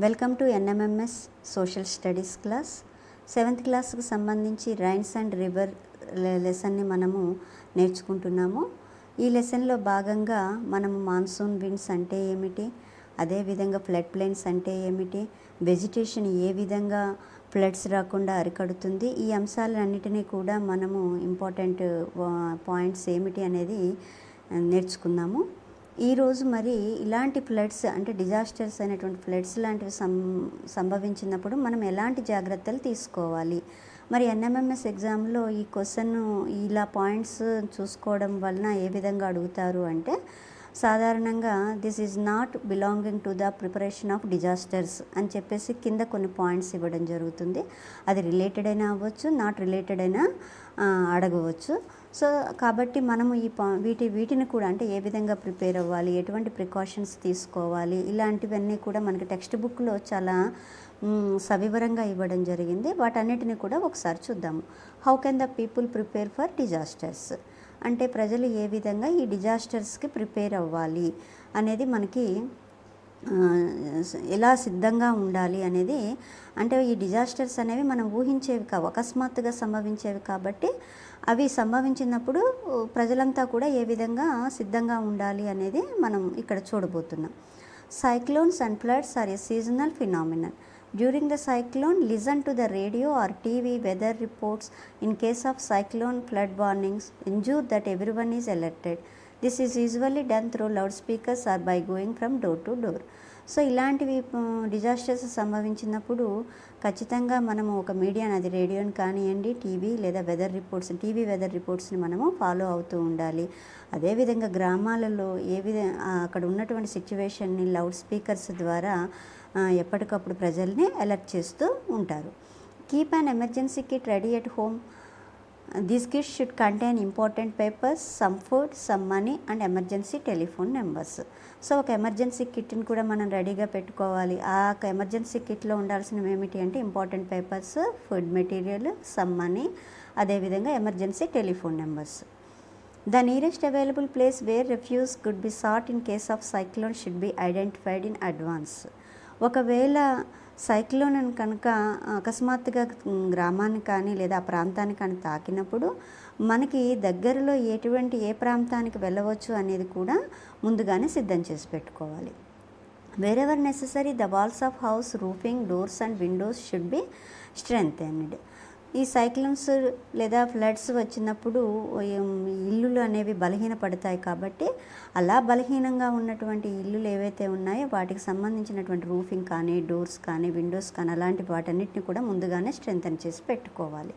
Welcome to NMMS Social studies class. 7th క్లాస్కి సంబంధించి rains and river లెసన్ని మనము నేర్చుకుంటున్నాము. ఈ లెసన్లో భాగంగా మనము మాన్సూన్ విండ్స్ అంటే ఏమిటి, అదేవిధంగా ఫ్లడ్ ప్లెయిన్స్ అంటే ఏమిటి, వెజిటేషన్ ఏ విధంగా ఫ్లడ్స్ రాకుండా అరికడుతుంది, ఈ అంశాలన్నిటినీ కూడా మనము ఇంపార్టెంట్ పాయింట్స్ ఏమిటి అనేది నేర్చుకుందాము. ఈరోజు మరి ఇలాంటి ఫ్లడ్స్ అంటే డిజాస్టర్స్ అయినటువంటి ఫ్లడ్స్ లాంటివి సంభవించినప్పుడు మనం ఎలాంటి జాగ్రత్తలు తీసుకోవాలి, మరి NMMS ఎగ్జామ్లో ఈ క్వశ్చన్ ఇలా పాయింట్స్ చూసుకోవడం వలన ఏ విధంగా అడుగుతారు అంటే, సాధారణంగా this is not belonging to the preparation of disasters అని చెప్పేసి కింద కొన్ని పాయింట్స్ ఇవ్వడం జరుగుతుంది. అది రిలేటెడ్ అయినా అవ్వచ్చు, నాట్ రిలేటెడ్ అయినా అడగవచ్చు. సో కాబట్టి మనము వీటిని కూడా అంటే ఏ విధంగా ప్రిపేర్ అవ్వాలి, ఎటువంటి ప్రికాషన్స్ తీసుకోవాలి, ఇలాంటివన్నీ కూడా మనకి టెక్స్ట్ బుక్లో చాలా సవివరంగా ఇవ్వడం జరిగింది. వాటన్నిటిని కూడా ఒకసారి చూద్దాము. How can the people prepare for disasters అంటే ప్రజలు ఏ విధంగా ఈ డిజాస్టర్స్కి ప్రిపేర్ అవ్వాలి అనేది మనకి ఎలా సిద్ధంగా ఉండాలి అనేది, అంటే ఈ డిజాస్టర్స్ అనేవి మనం ఊహించేవి కావు, అకస్మాత్తుగా సంభవించేవి కాబట్టి అవి సంభవించినప్పుడు ప్రజలంతా కూడా ఏ విధంగా సిద్ధంగా ఉండాలి అనేది మనం ఇక్కడ చూడబోతున్నాం. Cyclones and floods are a seasonal phenomenon. During the cyclone, listen to the radio or TV weather reports. In case of cyclone, flood warnings. Ensure that everyone is alerted. This is usually done through loudspeakers or by going from door to door. So ఇలాంటివి disasters సంభవించినప్పుడు ఖచ్చితంగా మనము ఒక మీడియాని, అది రేడియోని కానివ్వండి, TV లేదా TV weather రిపోర్ట్స్ని మనము ఫాలో అవుతూ ఉండాలి. అదేవిధంగా గ్రామాలలో అక్కడ ఉన్నటువంటి సిచ్యువేషన్ని లౌడ్ స్పీకర్స్ ద్వారా ఎప్పటికప్పుడు ప్రజల్ని అలర్ట్ చేస్తూ ఉంటారు. Keep an emergency kit ready at home. This kit should contain important papers, some food, some money and emergency telephone numbers. So ఒక ఎమర్జెన్సీ కిట్ని కూడా మనం రెడీగా పెట్టుకోవాలి. ఆ ఎమర్జెన్సీ కిట్లో ఉండాల్సినవి ఏమిటి అంటే important papers, food material, some money, అదేవిధంగా emergency telephone numbers. The nearest available place where refuge could be sought in case of cyclone should be identified in advance. ఒకవేళ సైక్లోన్ కనుక అకస్మాత్తుగా గ్రామాన్ని కానీ లేదా ఆ ప్రాంతాన్ని కానీ తాకినప్పుడు మనకి దగ్గరలో ఏ ప్రాంతానికి వెళ్ళవచ్చు అనేది కూడా ముందుగానే సిద్ధం చేసి పెట్టుకోవాలి. Wherever necessary the walls of house, roofing, doors and windows should be strengthened. ఈ సైక్లోన్స్ లేదా ఫ్లడ్స్ వచ్చినప్పుడు ఇల్లులు అనేవి బలహీనపడతాయి కాబట్టి అలా బలహీనంగా ఉన్నటువంటి ఇల్లులు ఏవైతే ఉన్నాయో వాటికి సంబంధించినటువంటి రూఫింగ్ కానీ, డోర్స్ కానీ, విండోస్ కానీ అలాంటి వాటన్నిటిని కూడా ముందుగానే స్ట్రెంగ్తన్ చేసి పెట్టుకోవాలి.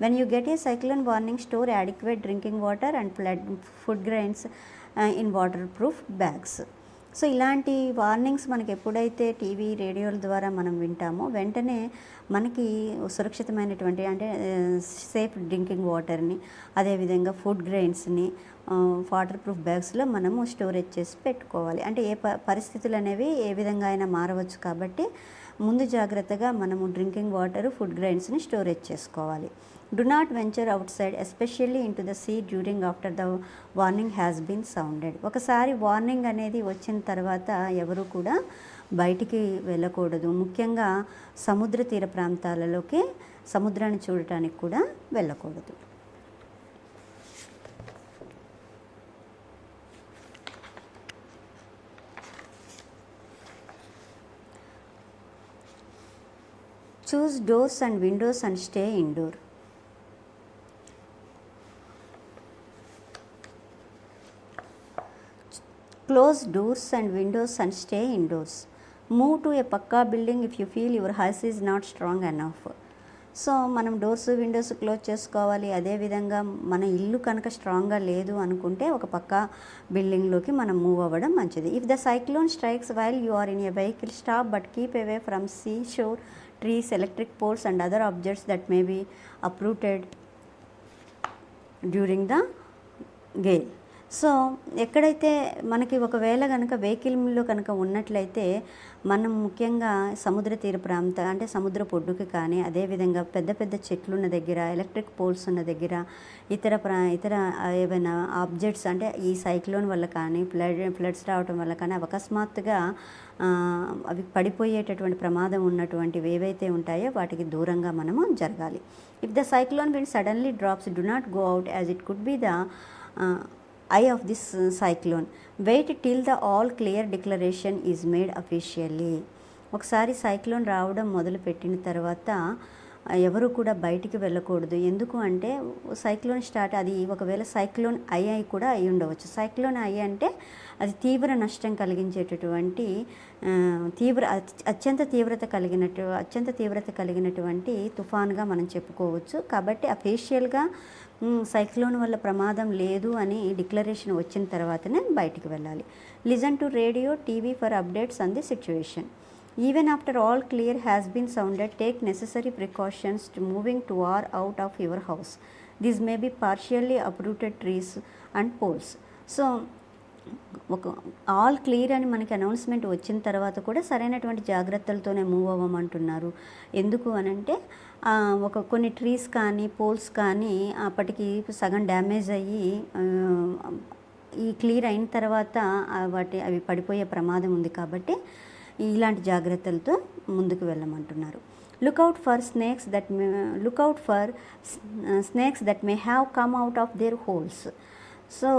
When you get a cyclone warning, store adequate drinking water and food grains in water proof bags. So ఇలాంటి వార్నింగ్స్ మనకి ఎప్పుడైతే టీవీ, రేడియోల ద్వారా మనం వింటామో వెంటనే మనకి సురక్షితమైనటువంటి అంటే సేఫ్ డ్రింకింగ్ వాటర్ని, అదేవిధంగా ఫుడ్ గ్రెయిన్స్ని వాటర్ ప్రూఫ్ బ్యాగ్స్లో మనము స్టోరేజ్ చేసి పెట్టుకోవాలి. అంటే పరిస్థితులు అనేవి ఏ విధంగా అయినా మారవచ్చు కాబట్టి ముందు జాగ్రత్తగా మనము డ్రింకింగ్ వాటర్, ఫుడ్ గ్రెయిన్స్ని స్టోరేజ్ చేసుకోవాలి. Do not venture outside, especially into the sea during after the warning has been sounded. ఒకసారి వార్నింగ్ అనేది వచ్చిన తర్వాత ఎవరు కూడా బయటికి వెళ్ళకూడదు. ముఖ్యంగా సముద్ర తీర ప్రాంతాలలోకి, సముద్రాన్ని చూడటానికి కూడా వెళ్ళకూడదు. Choose doors and windows and stay indoor. Close doors and windows and stay indoors. Move to a pucca building if you feel your house is not strong enough. So మనం డోర్స్, విండోస్ క్లోజ్ చేసుకోవాలి. అదేవిధంగా మన ఇల్లు కనుక స్ట్రాంగ్గా లేదు అనుకుంటే ఒక పక్కా బిల్డింగ్లోకి మనం మూవ్ అవ్వడం మంచిది. If the cyclone strikes while you are in a vehicle, stop but keep away from sea shore, trees, electric poles and other objects that may be uprooted during the gale. So ఎక్కడైతే మనకి ఒకవేళ కనుక వెహికల్లో కనుక ఉన్నట్లయితే మనం ముఖ్యంగా సముద్ర తీర అంటే సముద్ర ఒడ్డుకి కానీ, అదేవిధంగా పెద్ద పెద్ద చెట్లు ఉన్న దగ్గర, ఎలక్ట్రిక్ పోల్స్ ఉన్న దగ్గర, ఇతర ఏవైనా ఆబ్జెక్ట్స్ అంటే ఈ సైక్లోన్ వల్ల కానీ, ఫ్లడ్స్ రావటం వల్ల కానీ అకస్మాత్తుగా అవి పడిపోయేటటువంటి ప్రమాదం ఉన్నటువంటివి ఏవైతే ఉంటాయో వాటికి దూరంగా మనము జరగాలి. If the cyclone wind suddenly drops, do not go out as it could be the eye of this cyclone. Wait till the all clear declaration is made officially. ఒకసారి సైక్లోన్ రావడం మొదలు పెట్టిన తర్వాత ఎవరు కూడా బయటికి వెళ్ళకూడదు. ఎందుకు అంటే సైక్లోన్ స్టార్ట్, అది ఒకవేళ సైక్లోన్ ఐ కూడా అయి ఉండవచ్చు. సైక్లోన్ ఐ అంటే అది తీవ్ర నష్టం కలిగించేటటువంటి అత్యంత తీవ్రత కలిగినటువంటి తుఫాన్గా మనం చెప్పుకోవచ్చు. కాబట్టి అఫీషియల్గా సైక్లోన్ వల్ల ప్రమాదం లేదు అని డిక్లరేషన్ వచ్చిన తర్వాతనే బయటికి వెళ్ళాలి. Listen to radio, TV for updates on the situation. Even after all clear has been sounded, take necessary precautions to moving to or out of your house. These may be partially uprooted trees and poles. So ఒక all clear అని మనకి announcement వచ్చిన తర్వాత కూడా సరైనటువంటి జాగ్రత్తలతోనే move అవ్వమంటున్నారు. ఎందుకు అనంటే కొన్ని ట్రీస్ కానీ పోల్స్ కానీ అప్పటికి సగం డ్యామేజ్ అయ్యి ఈ క్లియర్ అయిన తర్వాత అవి పడిపోయే ప్రమాదం ఉంది. కాబట్టి ఇలాంటి జాగ్రత్తలతో ముందుకు వెళ్ళమంటున్నారు. Look out for snakes that may have come out of their holes. So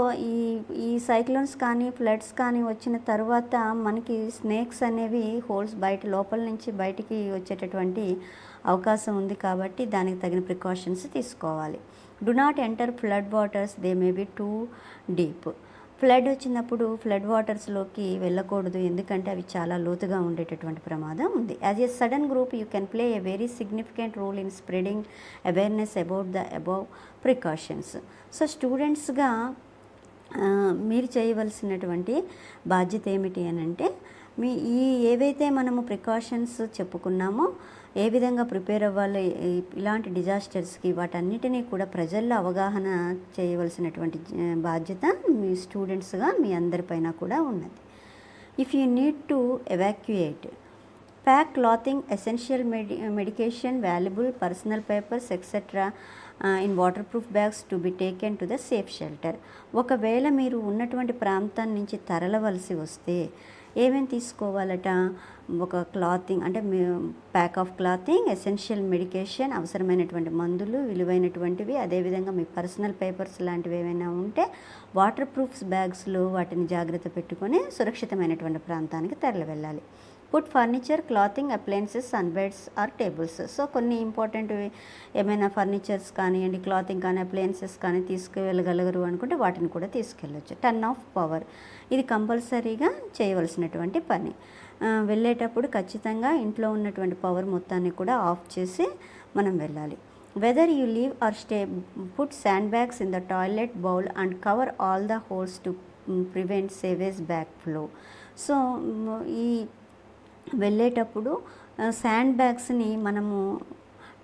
ఈ సైక్లోన్స్ కానీ ఫ్లడ్స్ కానీ వచ్చిన తర్వాత మనకి స్నేక్స్ అనేవి హోల్స్ లోపల నుంచి బయటికి వచ్చేటటువంటి అవకాశం ఉంది. కాబట్టి దానికి తగిన ప్రికాషన్స్ తీసుకోవాలి. Do not enter flood waters, they may be too deep. Flood వచ్చినప్పుడు ఫ్లడ్ వాటర్స్లోకి వెళ్ళకూడదు, ఎందుకంటే అవి చాలా లోతుగా ఉండేటటువంటి ప్రమాదం ఉంది. As a sudden group you can play a very significant role in spreading awareness about the above precautions. So స్టూడెంట్స్గా మీరు చేయవలసినటువంటి బాధ్యత ఏమిటి అని అంటే, ఏవైతే మనము ప్రికాషన్స్ చెప్పుకున్నామో, ఏ విధంగా ప్రిపేర్ అవ్వాలి ఇలాంటి డిజాస్టర్స్కి, వాటన్నిటినీ కూడా ప్రజల్లో అవగాహన చేయవలసినటువంటి బాధ్యత మీ స్టూడెంట్స్గా మీ అందరిపైన కూడా ఉన్నది. If you need to evacuate, pack clothing, essential medication, valuable personal papers etcetera in water proof bags to be taken to the safe shelter. ఒకవేళ మీరు ఉన్నటువంటి ప్రాంతం నుంచి తరలవలసి వస్తే ఏమేమి తీసుకోవాలట? ఒక క్లాతింగ్ అంటే pack of clothing, essential medication, అవసరమైనటువంటి మందులు విలువైనటువంటివి, అదేవిధంగా మీ పర్సనల్ పేపర్స్ లాంటివి ఏమైనా ఉంటే వాటర్ ప్రూఫ్స్ బ్యాగ్స్లో వాటిని జాగ్రత్త పెట్టుకొని సురక్షితమైనటువంటి ప్రాంతానికి తరలి వెళ్ళాలి. Put furniture, clothing, appliances on beds or tables. So కొన్ని ఇంపార్టెంట్ ఏమైనా ఫర్నిచర్స్ కానివ్వండి, క్లాతింగ్ కానీ, అప్లయన్సెస్ కానీ తీసుకువెళ్ళగలరు అనుకుంటే వాటిని కూడా తీసుకెళ్ళవచ్చు. టర్న్ ఆఫ్ పవర్, ఇది కంపల్సరీగా చేయవలసినటువంటి పని. వెళ్ళేటప్పుడు ఖచ్చితంగా ఇంట్లో ఉన్నటువంటి పవర్ మొత్తాన్ని కూడా ఆఫ్ చేసి మనం వెళ్ళాలి. Whether you leave are stay, put sand bags in the toilet bowl and cover all the holes to prevent savage back flow. So ఈ వెళ్ళేటప్పుడు శాండ్ బ్యాగ్స్ని మనము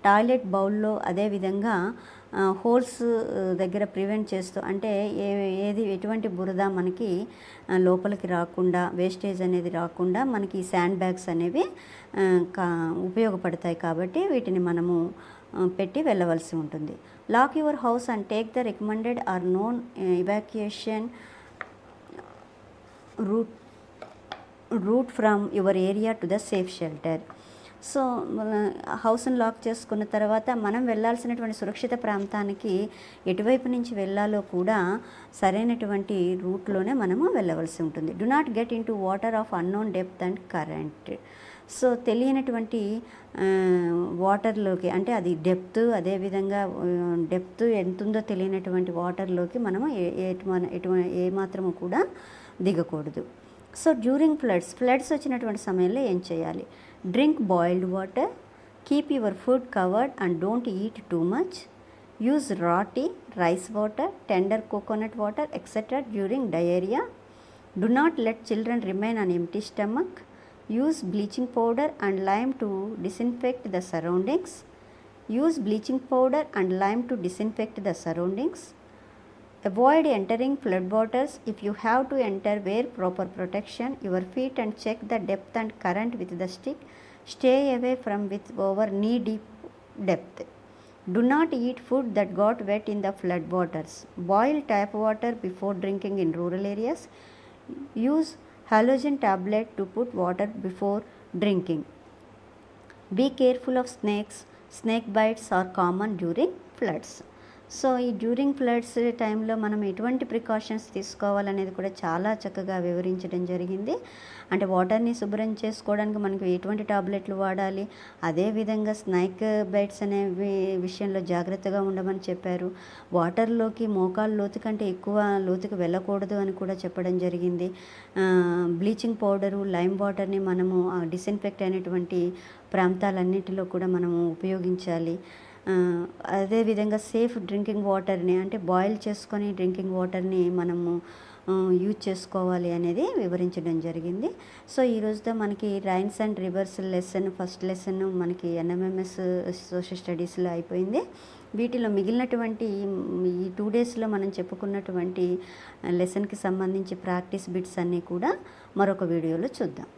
టాయిలెట్ బౌల్లో అదేవిధంగా హోల్స్ దగ్గర ప్రివెంట్ చేస్తూ, అంటే ఎటువంటి బురద మనకి లోపలికి రాకుండా, వేస్టేజ్ అనేది రాకుండా మనకి శాండ్ బ్యాగ్స్ అనేవి ఉపయోగపడతాయి. కాబట్టి వీటిని మనము పెట్టి వెళ్ళవలసి ఉంటుంది. Lock your house and take the recommended or known evacuation route from your area to the safe shelter. So హౌస్ని లాక్ చేసుకున్న తర్వాత మనం వెళ్ళాల్సినటువంటి సురక్షిత ప్రాంతానికి ఎటువైపు నుంచి వెళ్ళాలో కూడా సరైనటువంటి రూట్లోనే మనము వెళ్ళవలసి ఉంటుంది. Do not get in to water of unknown depth and current. So తెలియనటువంటి వాటర్లోకి, అంటే అది డెప్త్, అదేవిధంగా డెప్త్ ఎంత ఉందో తెలియనటువంటి వాటర్లోకి మనము ఏమాత్రము కూడా దిగకూడదు. సో డ్యూరింగ్ ఫ్లడ్స్ వచ్చినటువంటి సమయంలో ఏం చేయాలి? Drink boiled water, keep your food covered and don't eat too much, use raw tea, rice water, tender coconut water etcetera during diarrhoea, do not let children remain on empty stomach, use bleaching powder and lime to disinfect the surroundings, Avoid entering floodwaters. If you have to enter, wear proper protection, your feet, and check the depth and current with the stick. Stay away from with over knee deep depth. Do not eat food that got wet in the floodwaters. Boil tap water before drinking in rural areas. Use halogen tablet to put water before drinking. Be careful of snakes. Snake bites are common during floods. So ఈ during floods టైంలో మనం ఎటువంటి precautions తీసుకోవాలనేది కూడా చాలా చక్కగా వివరించడం జరిగింది. అంటే వాటర్ని శుభ్రం చేసుకోవడానికి మనకు ఎటువంటి టాబ్లెట్లు వాడాలి, అదేవిధంగా స్నేక్ బైట్స్ అనే విషయంలో జాగ్రత్తగా ఉండమని చెప్పారు. వాటర్లోకి మోకాళ్ళ లోతు కంటే ఎక్కువ లోతుకు వెళ్ళకూడదు అని కూడా చెప్పడం జరిగింది. బ్లీచింగ్ పౌడరు, లైమ్ వాటర్ని మనము డిస్ఇన్ఫెక్ట్ అయినటువంటి ప్రాంతాలన్నిటిలో కూడా మనము ఉపయోగించాలి. అదేవిధంగా సేఫ్ డ్రింకింగ్ వాటర్ని, అంటే బాయిల్ చేసుకొని డ్రింకింగ్ వాటర్ని మనము యూజ్ చేసుకోవాలి అనేది వివరించడం జరిగింది. సో ఈరోజుతో మనకి rains and rivers lesson, first lesson మనకి NMMS సోషల్ స్టడీస్లో అయిపోయింది. వీటిలో మిగిలినటువంటి ఈ 2 డేస్లో మనం చెప్పుకున్నటువంటి లెసన్కి సంబంధించి ప్రాక్టీస్ బిట్స్ అన్నీ కూడా మరొక వీడియోలో చూద్దాం.